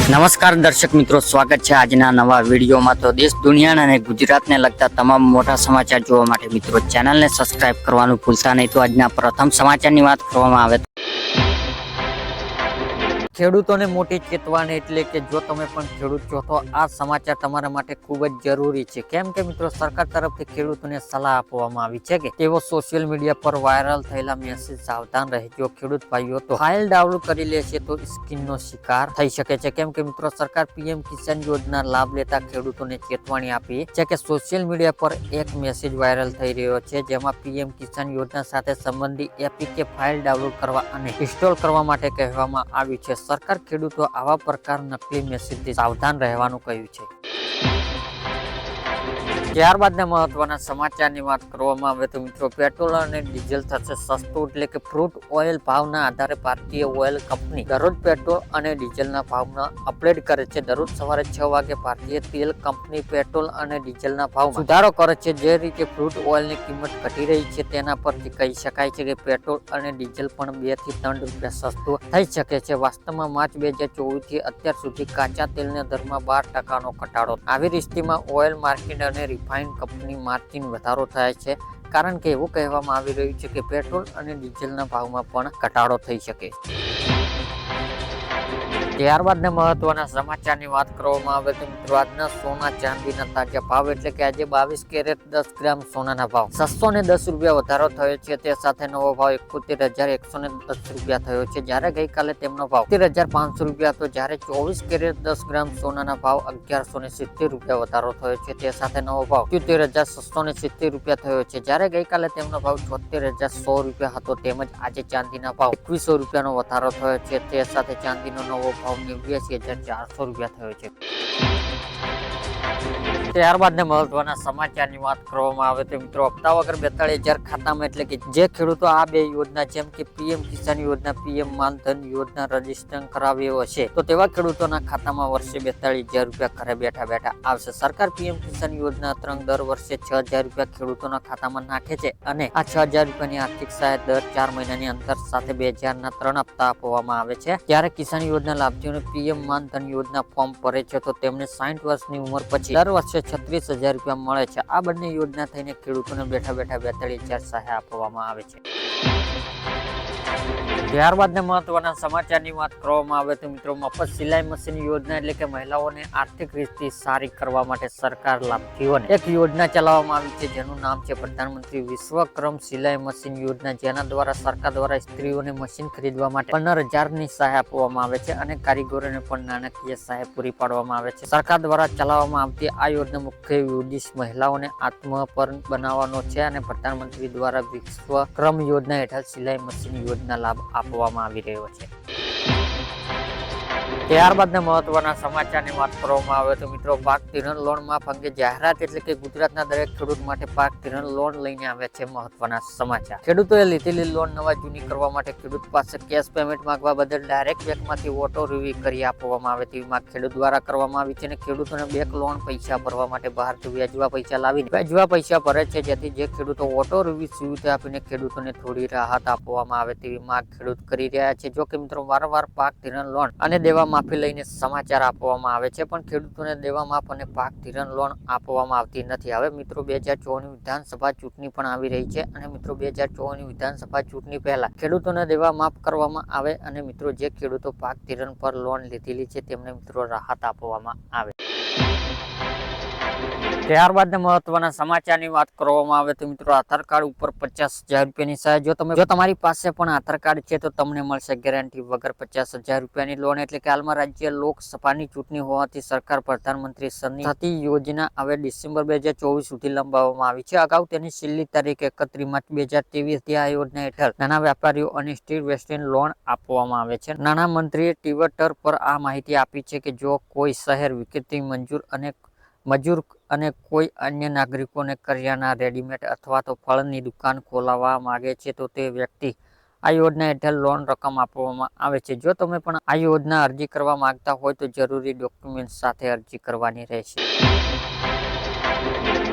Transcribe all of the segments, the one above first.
નમસ્કાર દર્શક મિત્રો, સ્વાગત છે આજના નવા વિડીયોમાં। તો દેશ દુનિયા અને ગુજરાતને લગતા તમામ મોટા સમાચાર જોવા માટે મિત્રો ચેનલને સબસ્ક્રાઇબ કરવાનું ભૂલતા નહીં। તો આજના પ્રથમ સમાચારની વાત કરવામાં આવે ખેડૂતોને મોટી ચેતવણી, એટલે કે જો તમે પણ ખેડૂત છો તો આ સમાચાર તમારા માટે ખૂબ જ જરૂરી છે। કેમ કે મિત્રો સરકાર તરફથી ખેડૂતોને સલાહ આપવામાં આવી છે કે તેઓ સોશિયલ મીડિયા પર વાયરલ થયેલા મેસેજ સાવધાન રહેજો। ખેડૂત ભાઈઓ તો ફાઇલ ડાઉનલોડ કરી લેશે તો સ્કીમનો શિકાર થઈ શકે છે। કેમ કે મિત્રો સરકાર પીએમ કિસાન યોજના લાભ લેતા ખેડૂતોને ચેતવણી આપી છે કે સોશિયલ મીડિયા પર એક મેસેજ વાયરલ થઈ રહ્યો છે, જેમાં પીએમ કિસાન યોજના સાથે સંબંધિત એપીકે ફાઇલ ડાઉનલોડ કરવા અને ઇન્સ્ટોલ કરવા માટે કહેવામાં આવ્યું છે। સરકાર ખેડૂતો આવા પ્રકાર નકલી મેસેજથી સાવધાન રહેવાનું કહ્યું છે। ત્યારબાદના મહત્વના સમાચારની વાત કરવામાં આવે તો મિત્રો પેટ્રોલ અને ડીઝલ થશે સસ્તું, એટલે કે ક્રૂડ ઓઇલ ભાવના આધારે ભારતીય ઓઇલ કંપની દરરોજ પેટ્રોલ અને ડીઝલના ભાવમાં અપડેટ કરે છે। દરરોજ સવારે 6 વાગે ભારતીય તેલ કંપની પેટ્રોલ અને ડીઝલના ભાવમાં સુધારો કરે છે। જે રીતે ક્રૂડ ઓઇલની કિંમત ઘટી રહી છે તેના પરથી કહી શકાય છે કે પેટ્રોલ અને ડીઝલ પણ 2 થી 3 રૂપિયા સસ્તું થઈ શકે છે। વાસ્તવમાં માર્ચ 2024 થી અત્યાર સુધી કાચા તેલના દરમાં 12% ઘટાડો આવી સ્થિતિમાં ઓઇલ માર્કેટ અને રિફાઇન કંપની માર્જિન વધારો થાય છે, કારણ કે એવું કહેવામાં આવી રહ્યું છે કે પેટ્રોલ અને ડીઝલના ભાવમાં પણ ઘટાડો થઈ શકે। ત્યારબાદના મહત્વના સમાચારની વાત કરવામાં આવે તો મિત્રો આજના સોના ચાંદીના તાજા ભાવ, એટલે કે આજે 22 કેરેટ 10 ગ્રામ સોનાના ભાવ 610 રૂપિયા વધારો થયો છે। તે સાથે નવો ભાવ 71,110 રૂપિયા થયો છે, જ્યારે ગઈકાલે તેમનો ભાવ 73,500 રૂપિયા હતો। જ્યારે 24 કેરેટ 10 ગ્રામ સોનાના ભાવ 1170 રૂપિયા વધારો થયો છે। તે સાથે નવો ભાવ 73,670 રૂપિયા થયો છે, જ્યારે ગઈકાલે તેમનો ભાવ 74,100 રૂપિયા હતો। તેમજ આજે ચાંદીના ભાવ 2100 રૂપિયાનો વધારો થયો છે। તે સાથે ચાંદીનો નવો ભાવ 89,400 રૂપિયા થયો છે। ત્યારબાદના મહત્વના સમાચારની વાત કરવામાં આવે તો મિત્રો હપ્તા વગર 42,000 ખાતામાં, એટલે કે જે ખેડૂતો આ બે યોજના જેમ કે પીએમ કિસાન યોજના, પીએમ માનધન યોજના રજીસ્ટ્રેશન કરાવ્યો હશે તો તેવા ખેડૂતોના ખાતામાં વર્ષે 42,000 રૂપિયા ઘરે બેઠા બેઠા આવશે। સરકાર પીએમ કિસાન યોજના દર વર્ષે 6,000 રૂપિયા ખેડૂતોના ખાતામાં નાખે છે અને આ 6,000 રૂપિયાની આર્થિક સહાય દર 4 મહિનાની અંતર સાથે 2,000 ના 3 હપ્તા આપવામાં આવે છે। ત્યારે કિસાન યોજના લાભાર્થીઓને પીએમ માનધન યોજના ફોર્મ ભરે છે તો તેમને 60 વર્ષની ઉંમર પછી દર વર્ષે 36,000 રૂપિયા મળે છે। આ બંને યોજના થઈને ખેડૂતોને બેઠા બેઠા 42,000 સહાય આપવામાં આવે છે। ત્યારબાદના મહત્વના સમાચારની વાત કરવામાં આવે તો મિત્રો મફત સિલાઈ મશીન યોજના, એટલે કે મહિલાઓને આર્થિક રીતે સારી કરવા માટે સરકાર લાભાર્થીઓને એક યોજના ચલાવવામાં આવી છે, જેનું નામ છે પ્રધાનમંત્રી વિશ્વકર્મ સિલાઈ મશીન યોજના, જેના દ્વારા સરકાર દ્વારા સ્ત્રીઓને મશીન ખરીદવા માટે 15,000ની સહાય આપવામાં આવે છે અને કારીગરોને પણ નાણાકીય સહાય પૂરી પાડવામાં આવે છે। સરકાર દ્વારા ચલાવવામાં આવતી આ યોજના મુખ્ય ઉદ્દેશ મહિલાઓને આત્મનિર્ભર બનાવવાનો છે અને પ્રધાનમંત્રી દ્વારા વિશ્વકર્મ યોજના હેઠળ સિલાઈ મશીન યોજના લાભ આપવામાં આવી રહ્યો છે। ત્યારબાદના મહત્વના સમાચારની વાત કરવામાં આવે તો મિત્રો પાક ધિરાણ લોન માફ અંગે જાહેરાત, એટલે કે ગુજરાતના દરેક ખેડૂત માટે પાક ધિરાણ લોન લઈને આવ્યા છે મહત્વના સમાચાર। ખેડૂતોએ લીધેલી લોન નવા જૂની કરવા માટે ખેડૂત પાસે કેશ પેમેન્ટ માંગવા બદલ ડાયરેક્ટ બેંકમાંથી ઓટો રિવ્યુ કરી આપવામાં આવે તેવી માંગ ખેડૂત દ્વારા કરવામાં આવી છે અને ખેડૂતોને બેંક લોન પૈસા ભરવા માટે બહારથી વ્યાજવા પૈસા લાવીને વ્યાજવા પૈસા ભરે છે, જેથી જે ખેડૂતો ઓટો રિવ્યુ સુવિધા આપીને ખેડૂતોને થોડી રાહત આપવામાં આવે તેવી માંગ ખેડૂત કરી રહ્યા છે। જો કે મિત્રો વારંવાર પાક ધિરાણ લોન અને દેવા માફી લઈને સમાચાર આપવામાં આવે છે, પણ ખેડૂતોને દેવા માફ અને પાક ધિરાણ લોન આપવામાં આવતી નથી। હવે મિત્રો 2024 વિધાનસભા ચૂંટણી પણ આવી રહી છે અને મિત્રો 2024 વિધાનસભા ચૂંટણી પહેલા ખેડૂતોને દેવા માફ કરવામાં આવે અને મિત્રો જે ખેડૂતો પાક ધિરાણ પર લોન લીધેલી છે તેમને મિત્રો રાહત આપવામાં આવે। ત્યારબાદના મહત્વના સમાચારની વાત કરવામાં આવે તો મિત્રો આધાર કાર્ડ ઉપર 50,000 રૂપિયાની સહાય। જો તમારી પાસે પણ આધાર કાર્ડ છે તો તમને મળશે ગેરંટી વગર 50,000 રૂપિયાની લોન, એટલે કે હાલમાં રાજ્ય લોકસભાની ચૂંટણી હોવાથી સરકાર પ્રધાનમંત્રી સની યોજના હવે ડિસેમ્બર 2024 સુધી લંબાવવામાં આવી છે। અગાઉ તેની છેલ્લી તારીખ 31 માર્ચ 2023 થી આ યોજના હેઠળ નાના વેપારીઓ અને સ્ટ્રીટ વેસ્ટર્ન લોન આપવામાં આવે છે। નાણામંત્રીએ ટ્વિટર પર આ માહિતી આપી છે કે જો કોઈ શહેર વિક્રેતા મજૂર અને કોઈ અન્ય નાગરિકોને કરિયાના, રેડીમેડ અથવા તો ફળની દુકાન ખોલાવવા માંગે છે તો તે વ્યક્તિ આ યોજના હેઠળ લોન રકમ આપવામાં આવે છે। જો તમે પણ આ યોજના અરજી કરવા માંગતા હોય તો જરૂરી ડોક્યુમેન્ટ સાથે અરજી કરવાની રહેશે।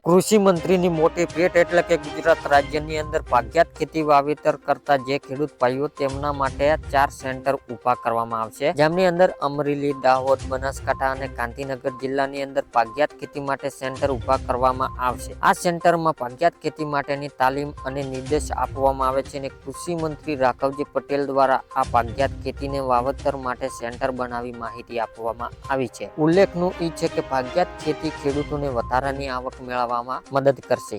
કૃષિ મંત્રીની મોટી ભેટ એટલે કે ગુજરાત રાજ્યની અંદર ભાગ્યાત ખેતી વાવેતર કરતા જે ખેડૂત ભાઈઓ તેમના માટે 4 સેન્ટર ઊભા કરવામાં આવશે, જેમની અંદર અમરેલી, દાહોદ, બનાસકાંઠા અને ગાંધીનગર જિલ્લાની અંદર ભાગ્યાત ખેતી માટે સેન્ટર ઊભા કરવામાં આવશે. આ સેન્ટરમાં ભાગ્યાત ખેતી માટેની તાલીમ અને નિર્દેશ આપવામાં આવે છે અને કૃષિ મંત્રી રાઘવજી પટેલ દ્વારા આ ભાગ્યાત ખેતીને વાવેતર માટે સેન્ટર બનાવી માહિતી આપવામાં આવી છે. ઉલ્લેખનું એ છે કે ભાગ્યાત ખેતી ખેડૂતોને વધારાની આવક મેળવવામાં મદદ કરશે.